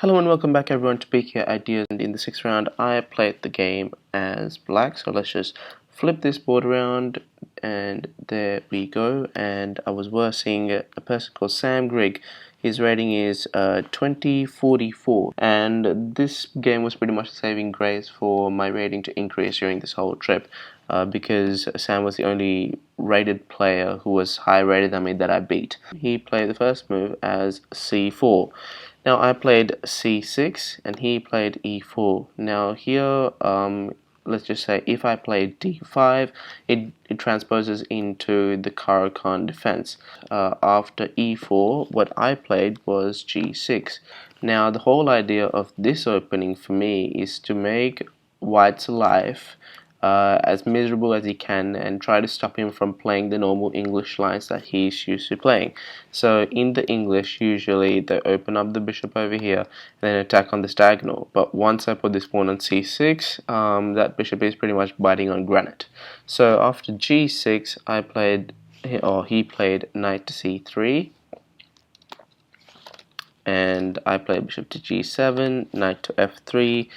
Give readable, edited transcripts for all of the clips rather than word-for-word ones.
Hello and welcome back everyone to PKIdeas, and in the sixth round I played the game as black, so let's just flip this board around and there we go. And I was versing a person called Sam Grigg. His rating is 2044, and this game was pretty much a saving grace for my rating to increase during this whole trip, because Sam was the only rated player who was higher rated than me that I beat. He played the first move as C4. Now I played c6 and he played e4. Now here, let's just say if I played d5, it transposes into the Caro-Kann defense. After e4, what I played was g6. Now the whole idea of this opening for me is to make White's life as miserable as he can and try to stop him from playing the normal English lines that he's used to playing. So in the English, usually they open up the bishop over here and then attack on this diagonal. But once I put this pawn on c6, that bishop is pretty much biting on granite. So after g6, he played knight to c3. And I played bishop to g7, knight to f3,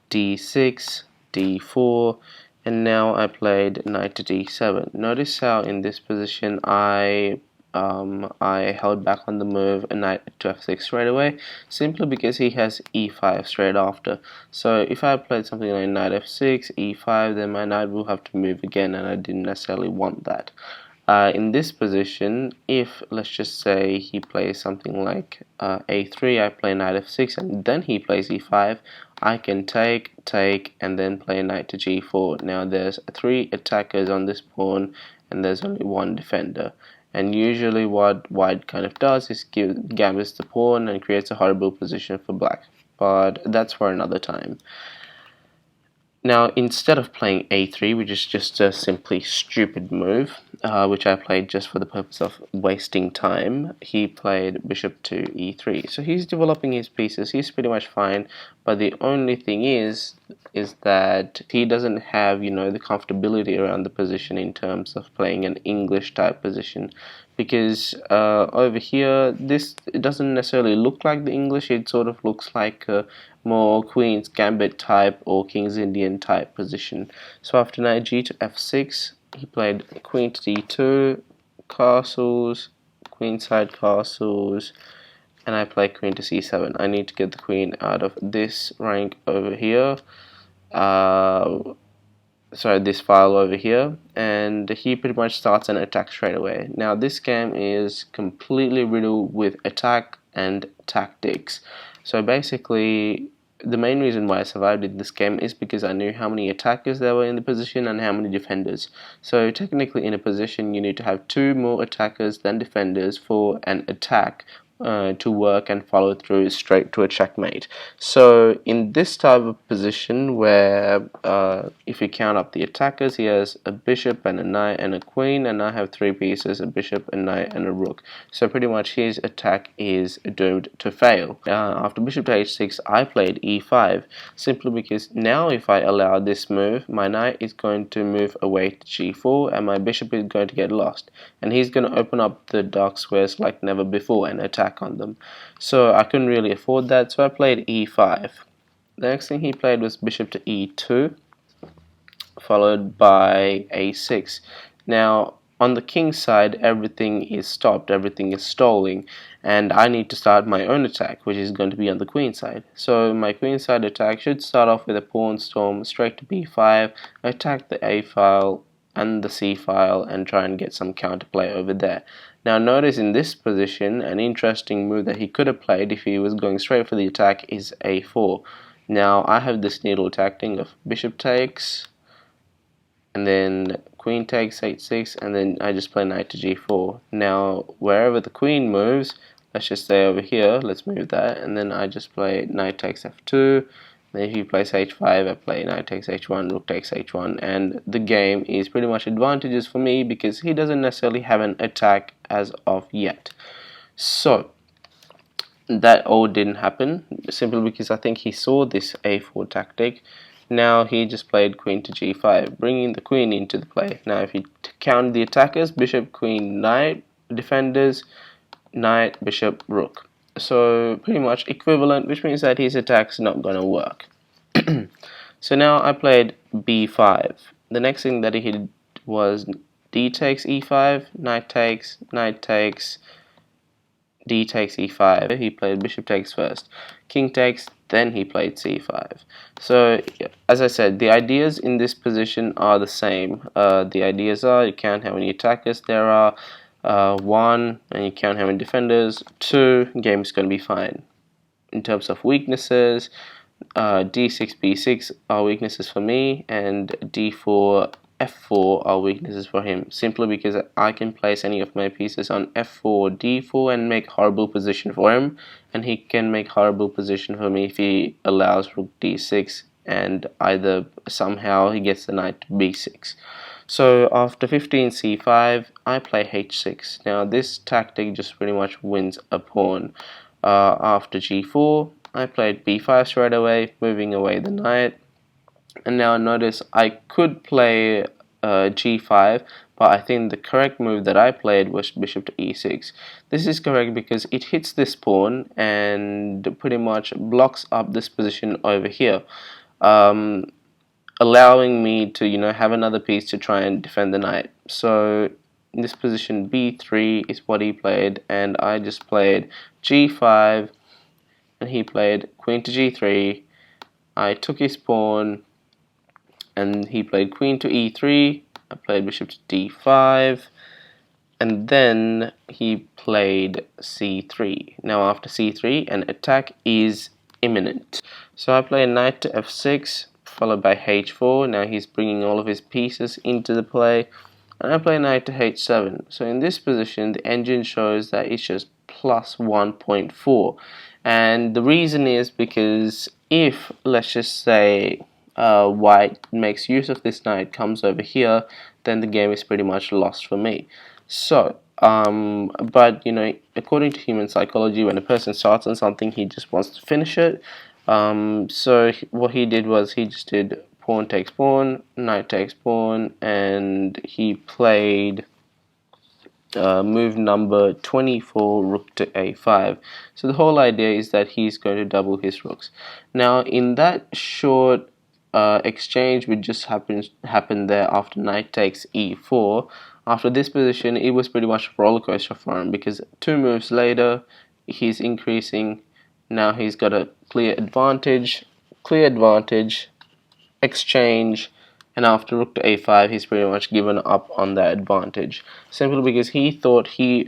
d6, d4, and now I played knight to d7. Notice how in this position I held back on the move and knight to f6 straight away, simply because he has e5 straight after. So if I played something like knight f6, e5, then my knight will have to move again, and I didn't necessarily want that. In this position, if let's just say he plays something like a3, I play knight f6, and then he plays e5, I can take, and then play knight to g4. Now there's 3 attackers on this pawn, and there's only 1 defender. And usually what White kind of does is gambits the pawn and creates a horrible position for Black. But that's for another time. Now, instead of playing a3, which is just a simply stupid move, which I played just for the purpose of wasting time, he played bishop to e3. So he's developing his pieces, he's pretty much fine, but the only thing is that he doesn't have, the comfortability around the position in terms of playing an English type position. Because over here, it doesn't necessarily look like the English, it sort of looks like a more Queen's Gambit type or King's Indian type position. So after knight g to f6, he played queen to d2, castles, queenside castles, and I play queen to c7. I need to get the queen out of this rank over here. This file over here, and he pretty much starts an attack straight away. Now this game is completely riddled with attack and tactics. So basically, the main reason why I survived in this game is because I knew how many attackers there were in the position and how many defenders. So technically in a position you need to have 2 more attackers than defenders for an attack to work and follow through straight to a checkmate. So in this type of position where if you count up the attackers, he has a bishop and a knight and a queen, and I have 3 pieces, a bishop, a knight and a rook. So pretty much his attack is doomed to fail. After bishop to h6, I played e5, simply because now if I allow this move, my knight is going to move away to g4 and my bishop is going to get lost, and he's going to open up the dark squares like never before and attack on them. So I couldn't really afford that, so I played e5. The next thing he played was bishop to e2, followed by a6. Now on the king's side, everything is stopped, everything is stalling, and I need to start my own attack, which is going to be on the queen side. So my queen side attack should start off with a pawn storm straight to b5, attack the a file and the c file, and try and get some counterplay over there. Now notice in this position, an interesting move that he could have played if he was going straight for the attack is a4. Now I have this needle tactic of bishop takes, and then queen takes h6, and then I just play knight to g4. Now wherever the queen moves, let's just say over here, let's move that, and then I just play knight takes f2. Then if he plays h5, I play knight takes h1, rook takes h1, and the game is pretty much advantageous for me because he doesn't necessarily have an attack as of yet. So that all didn't happen, simply because I think he saw this a4 tactic. Now he just played queen to g5, bringing the queen into the play. Now if you count the attackers, bishop, queen, knight, defenders, knight, bishop, rook. so pretty much equivalent, which means that his attack's not gonna work. So now I played b5. The next thing that he did was d takes e5, knight takes, d takes e5. He played bishop takes first, king takes, then he played c5. So as I said, the ideas in this position are the same. The ideas are, you count how many attackers there are, 1, and you count how many defenders, 2, game is going to be fine. In terms of weaknesses, d6, b6 are weaknesses for me, and d4, f4 are weaknesses for him, simply because I can place any of my pieces on f4, d4 and make horrible position for him, and he can make horrible position for me if he allows rook d6 and either somehow he gets the knight to b6. So after 15 c5, I play h6. Now this tactic just pretty much wins a pawn. After g4, I played b5 straight away, moving away the knight. And now notice I could play g5, but I think the correct move that I played was bishop to e6. This is correct because it hits this pawn and pretty much blocks up this position over here, allowing me to, have another piece to try and defend the knight. So in this position, b3 is what he played, and I just played g5, and he played queen to g3. I took his pawn, and he played queen to e3. I played bishop to d5, and then he played c3. Now after c3, an attack is imminent. So I play knight to f6, followed by h4. Now he's bringing all of his pieces into the play, and I play knight to h7. So in this position, the engine shows that it's just plus 1.4, and the reason is because if, let's just say, white makes use of this knight, comes over here, then the game is pretty much lost for me. So but according to human psychology, when a person starts on something, he just wants to finish it. So what he did was he just did pawn takes pawn, knight takes pawn, and he played move number 24, rook to a5. So the whole idea is that he's going to double his rooks. Now in that short exchange which just happened there after knight takes e4, after this position it was pretty much a roller coaster for him, because 2 moves later he's increasing. Now he's got a clear advantage, exchange, and after rook to a5 he's pretty much given up on that advantage, simply because he thought he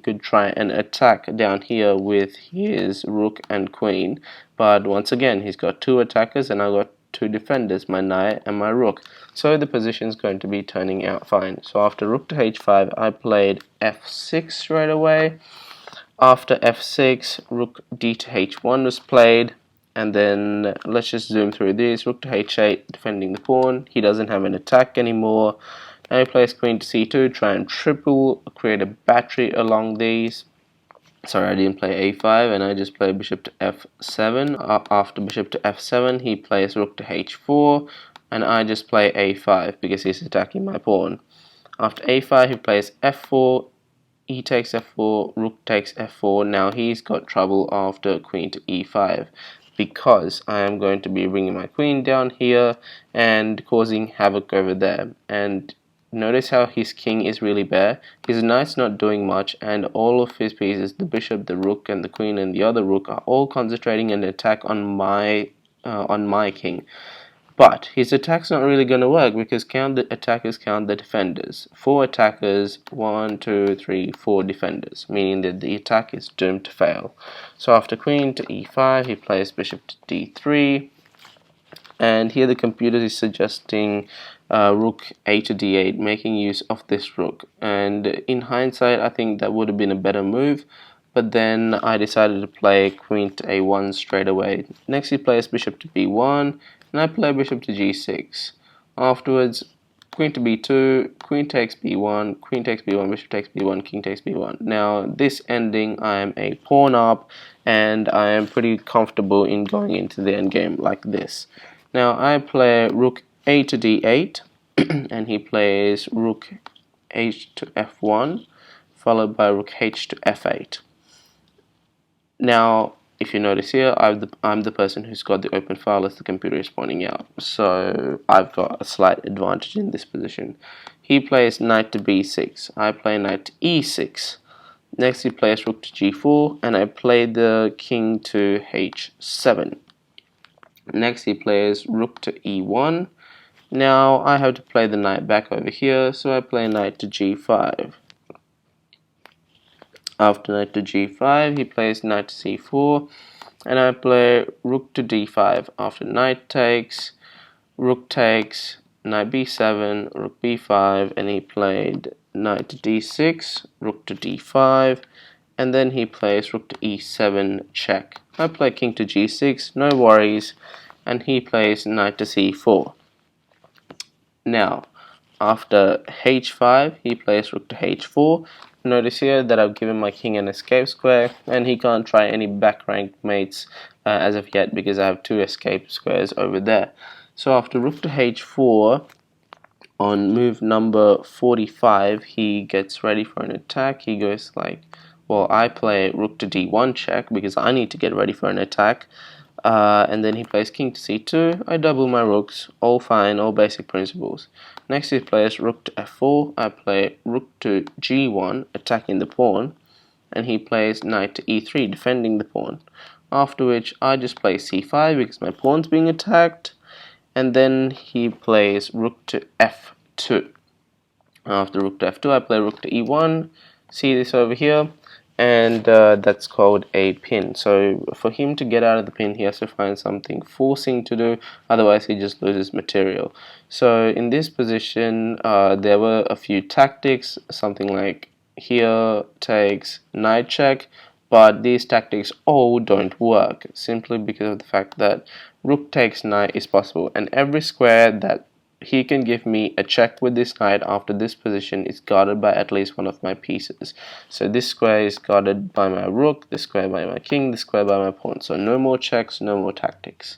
could try and attack down here with his rook and queen, but once again he's got 2 attackers and I've got 2 defenders, my knight and my rook, so the position is going to be turning out fine. So after rook to h5 I played f6 straight away. After f6, rook d to h1 was played, and then let's just zoom through this. Rook to h8, defending the pawn. He doesn't have an attack anymore. Now he plays queen to c2, try and triple, create a battery along these. Sorry, I didn't play a5, and I just played bishop to f7. After bishop to f7, he plays rook to h4, and I just play a5 because he's attacking my pawn. After a5, he plays f4. E takes f4, rook takes f4. Now he's got trouble after queen to e5, because I am going to be bringing my queen down here and causing havoc over there. And notice how his king is really bare. His knight's not doing much, and all of his pieces, the bishop, the rook, and the queen, and the other rook, are all concentrating an attack on my king. But his attack's not really going to work, because count the attackers, count the defenders. 4 attackers, 1, 2, 3, 4 defenders, meaning that the attack is doomed to fail. So after queen to e5, he plays bishop to d3, and here the computer is suggesting rook a to d8, making use of this rook. And in hindsight, I think that would have been a better move, but then I decided to play queen to a1 straight away. Next he plays bishop to b1, and I play bishop to g6. Afterwards, queen to b2, queen takes b1, queen takes b1, bishop takes b1, king takes b1. Now this ending, I am a pawn up, and I am pretty comfortable in going into the endgame like this. Now I play rook a to d8, and he plays rook h to f1, followed by rook h to f8. Now, if you notice here, I'm the person who's got the open file as the computer is pointing out. So I've got a slight advantage in this position. He plays knight to b6. I play knight to e6. Next he plays rook to g4, and I play the king to h7. Next he plays rook to e1. Now I have to play the knight back over here, so I play knight to g5. After knight to g5, he plays knight to c4, and I play rook to d5. After knight takes, rook takes, knight b7, rook b5, and he played knight to d6, rook to d5, and then he plays rook to e7 check. I play king to g6, no worries, and he plays knight to c4. Now, after h5, he plays rook to h4. Notice here that I've given my king an escape square, and he can't try any back rank mates as of yet because I have two escape squares over there. So after rook to h4, on move number 45, he gets ready for an attack. He goes like, well, I play rook to d1 check because I need to get ready for an attack. And then he plays king to c2. I double my rooks, all fine, all basic principles. Next he plays rook to f4. I play rook to g1, attacking the pawn, and he plays knight to e3, defending the pawn. After which I just play c5 because my pawn's being attacked, and then he plays rook to f2. After rook to f2, I play rook to e1. See this over here? And that's called a pin. So for him to get out of the pin, he has to find something forcing to do, otherwise he just loses material. So in this position, there were a few tactics, something like here takes knight check, but these tactics all don't work simply because of the fact that rook takes knight is possible, and every square that he can give me a check with this knight after this position is guarded by at least one of my pieces. So this square is guarded by my rook, this square by my king, this square by my pawn. So no more checks, no more tactics.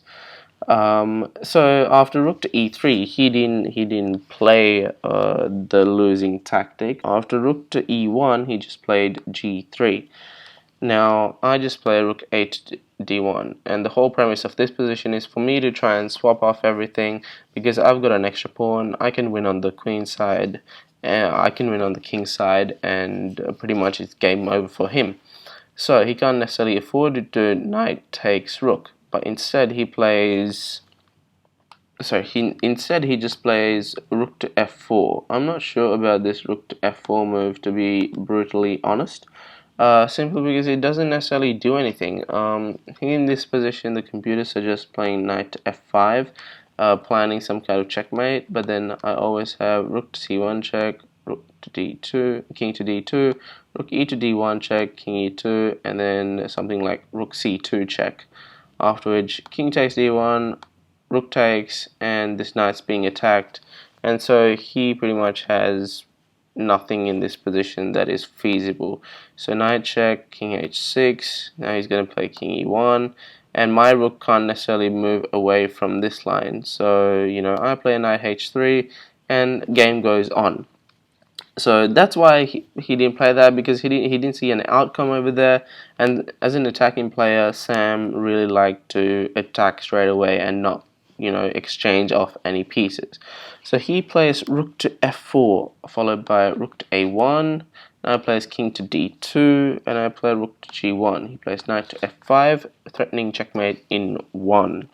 So after rook to e3, he didn't play the losing tactic. After rook to e1, he just played g3. Now I just play rook a to d1, and the whole premise of this position is for me to try and swap off everything because I've got an extra pawn. I can win on the queen side, I can win on the king side, and pretty much it's game over for him. So he can't necessarily afford to do knight takes rook, but instead he plays he just plays rook to f4. I'm not sure about this rook to f4 move, to be brutally honest. Simply because it doesn't necessarily do anything. In this position, the computer suggests playing knight to f5, planning some kind of checkmate, but then I always have rook to c1 check, rook to d2, king to d2, rook e to d1 check, king e2, and then something like rook c2 check. After which, king takes d1, rook takes, and this knight's being attacked, and so he pretty much has nothing in this position that is feasible. So knight check, king h6, now he's going to play king e1, and my rook can't necessarily move away from this line, so I play knight h3 and game goes on. So that's why he didn't play that, because he didn't see an outcome over there, and as an attacking player, Sam really liked to attack straight away and not exchange off any pieces. So he plays rook to f4 followed by rook to a1. Now I plays king to d2, and I play rook to g1. He plays knight to f5, threatening checkmate in 1.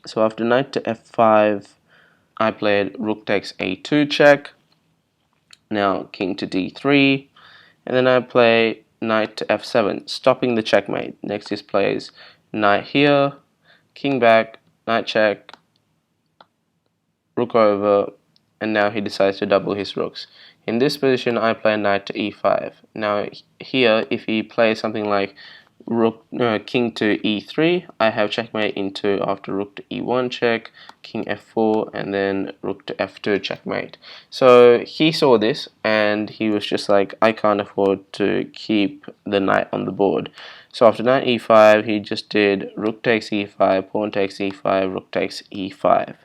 So after knight to f5, I played rook takes a2 check. Now king to d3, and then I play knight to f7, stopping the checkmate. Next he plays knight here, king back, knight check, rook over, and now he decides to double his rooks. In this position, I play knight to e5. Now here, if he plays something like king to e3, I have checkmate into after rook to e1 check, king f4, and then rook to f2 checkmate. So he saw this and he was just like, I can't afford to keep the knight on the board. So after knight e5, he just did rook takes e5, pawn takes e5, rook takes e5.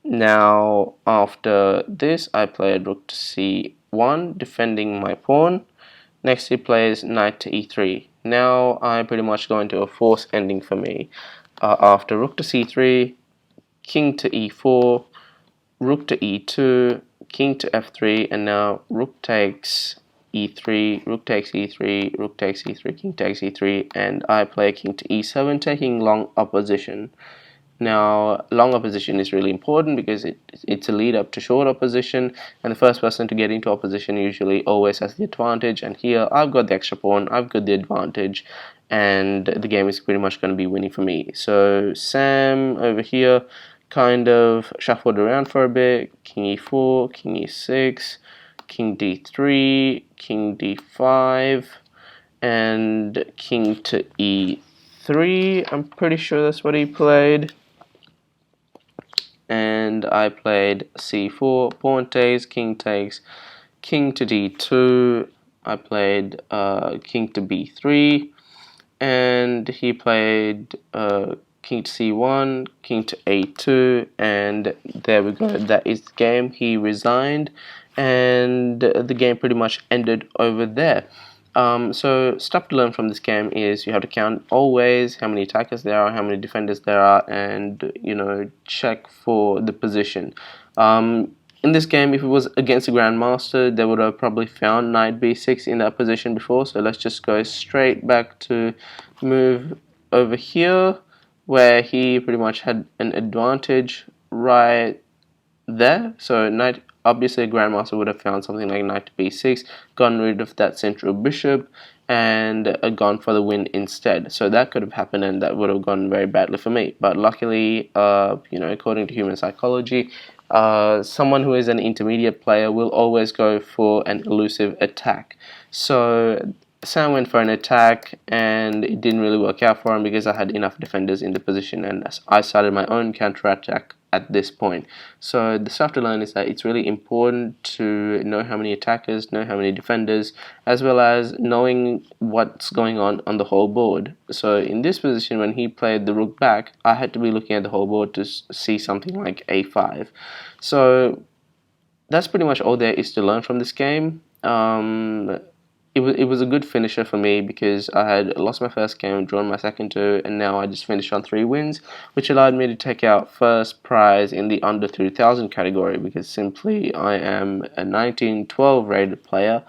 Now after this, I played rook to c1, defending my pawn. Next he plays knight to e3. Now I pretty much go into a forced ending for me. After rook to c3, king to e4, rook to e2, king to f3, and now rook takes e3, rook takes e3, rook takes e3, king takes e3, and I play king to e7, taking long opposition. Now, long opposition is really important because it's a lead up to short opposition, and the first person to get into opposition usually always has the advantage. And here I've got the extra pawn, I've got the advantage, and the game is pretty much going to be winning for me. So Sam over here kind of shuffled around for a bit. King e4, king e6, king d3, king d5, and king to e3. I'm pretty sure that's what he played. And I played c4, pawn takes, king to d2. I played king to b3, and he played king to c1, king to a2, and there we go. That is the game. He resigned, and the game pretty much ended over there. So stuff to learn from this game is you have to count always how many attackers there are, how many defenders there are, and check for the position. In this game, if it was against a grandmaster, they would have probably found knight b6 in that position before. So let's just go straight back to move over here, where he pretty much had an advantage right there. So knight, obviously a grandmaster would have found something like knight to b6, gotten rid of that central bishop, and gone for the win instead. So that could have happened, and that would have gone very badly for me. But luckily, according to human psychology, someone who is an intermediate player will always go for an elusive attack. So Sam went for an attack, and it didn't really work out for him because I had enough defenders in the position, and I started my own counter-attack at this point. So the stuff to learn is that it's really important to know how many attackers, know how many defenders, as well as knowing what's going on the whole board. So in this position, when he played the rook back, I had to be looking at the whole board to see something like a5. So that's pretty much all there is to learn from this game. It was a good finisher for me because I had lost my first game, drawn my second two, and now I just finished on 3 wins, which allowed me to take out first prize in the under 2000 category because simply I am a 1912 rated player,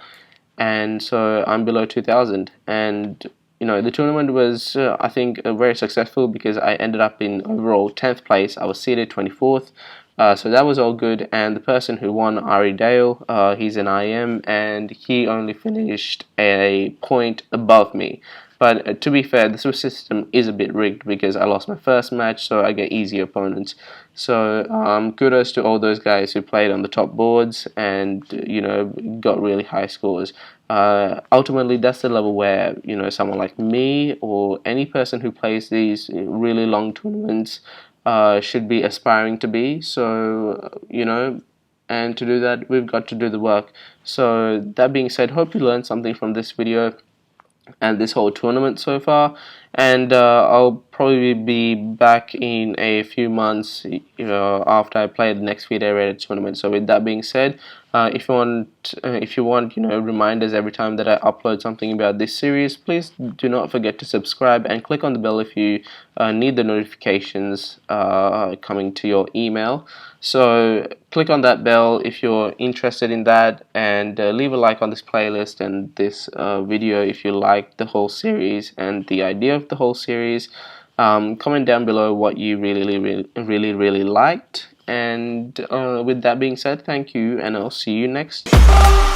and so I'm below 2000. And the tournament was I think very successful because I ended up in overall 10th place. I was seeded 24th. So that was all good, and the person who won, Ari Dale, he's an IM, and he only finished a point above me. But to be fair, the Swiss system is a bit rigged because I lost my first match, so I get easy opponents. So kudos to all those guys who played on the top boards and got really high scores. Ultimately, that's the level where someone like me or any person who plays these really long tournaments should be aspiring to be. So and to do that, we've got to do the work. So that being said, hope you learned something from this video and this whole tournament so far, and I'll probably be back in a few months after I play the next FIDE rated tournament. So with that being said, if you want reminders every time that I upload something about this series, please do not forget to subscribe and click on the bell if you need the notifications coming to your email. So click on that bell if you're interested in that, and leave a like on this playlist and this video if you like the whole series and the idea of the whole series. Comment down below what you really liked, and with that being said, thank you, and I'll see you next time.